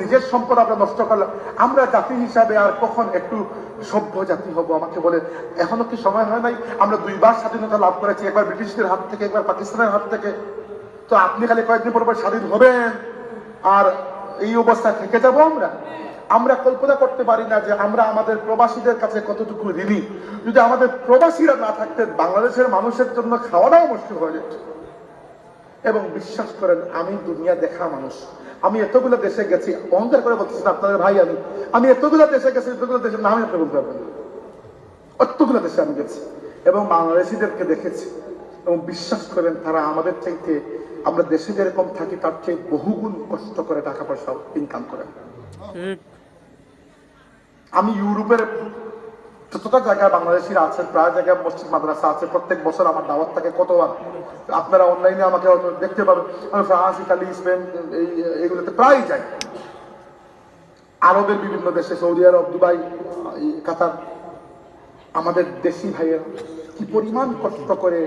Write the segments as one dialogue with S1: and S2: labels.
S1: নিজের সম্পদ আমরা নষ্ট করলাম। আমরা জাতি হিসাবে আর কখন একটু সভ্য জাতি হব আমাকে বলে? এখনো কি সময় হয় নাই? আমরা দুইবার স্বাধীনতা লাভ করেছি, একবার ব্রিটিশদের হাত থেকে, একবার পাকিস্তানের হাত থেকে। তো আপনি খালি কয়েকদিন পর স্বাধীন হবেন আর এই অবস্থায় থেকে যাব? আমরা কল্পনা করতে পারি না যে আমরা আমাদের প্রবাসীদের কাছে কতটুকু ঋণী। যদি আমাদের প্রবাসীরা না থাকতেন, বাংলাদেশের মানুষের জন্য খাওয়া দাওয়া মুশকিল হয়ে যেত। এবং বিশ্বাস করেন, আমি দুনিয়া দেখা মানুষ। আমি এতগুলো দেশে গেছি, অহংকার করে বলতেছেন আপনাদের ভাই, আমি এতগুলো দেশে গেছি, এতগুলো দেশের নামই আপনি বলতে পারবেন। অতগুলো দেশে আমি গেছি এবং বাংলাদেশিদেরকে দেখেছি, এবং বিশ্বাস করেন তারা আমাদের চাইতে, আমরা দেশে যেরকম থাকি তার চেয়ে বহুগুণ কষ্ট করে টাকা পয়সা ইনকাম করে। আমি ইউরোপের যতটা জায়গায় বাংলাদেশিরা আছে, প্রায় জায়গায় মসজিদ মাদ্রাসা আছে, প্রত্যেক বছর আমার দাওয়াত থাকে কতবার। আপনারা অনলাইনে আমাকে দেখতে পাবেন, আমি ফ্রান্স, ইতালি, স্পেন এইগুলোতে প্রায় যাই। আরবের বিভিন্ন দেশে, সৌদি আরব, দুবাই, কাতার, আমাদের দেশি ভাইয়েরা কি পরিমাণ কষ্ট করে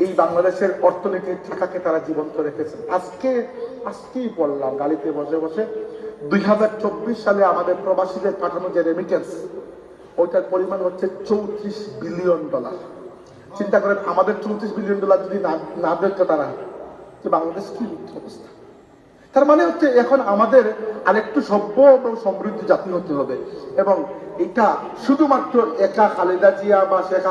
S1: এই বাংলাদেশের অর্থনীতির টাকাকে তারা জীবন্ত রেখেছেন। আজকেই বললাম গাড়িতে বসে বসে, 2024 সালে আমাদের প্রবাসীদের পাঠানো যে রেমিটেন্স, ওইটার পরিমাণ হচ্ছে $34 বিলিয়ন। চিন্তা করেন, আমাদের $34 বিলিয়ন যদি না দেখতো তারা, যে বাংলাদেশ কি অবস্থা। তার মানে হচ্ছে এখন আমাদের আরেকটু সভ্য এবং সমৃদ্ধ জাতি হতে হবে। এবং এটা শুধুমাত্র একা খালেদা জিয়া বা শেখ